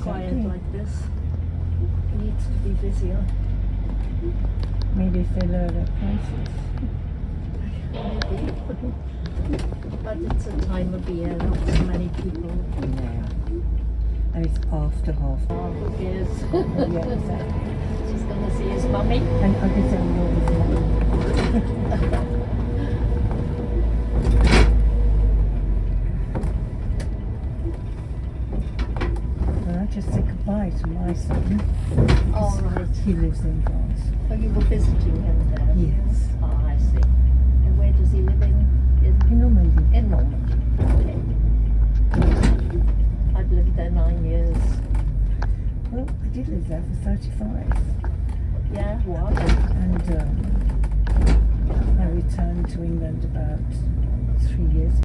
quiet like this. It needs to be busier. Maybe if they lower their prices. Maybe. But it's a time of year, not so many people. Yeah. And it's after half. Oh, who cares? Yeah, exactly. She's going to see his mummy. And I guess I'm always Well, I just say goodbye to my son. All right. He lives in France. Oh, you were visiting him there? Yes. Oh, I see. And where does he live in? In Normandie. In Normandie. Okay. I've lived there 9 years. Well, I did live there for 35. Yeah, what? And I returned to England about 3 years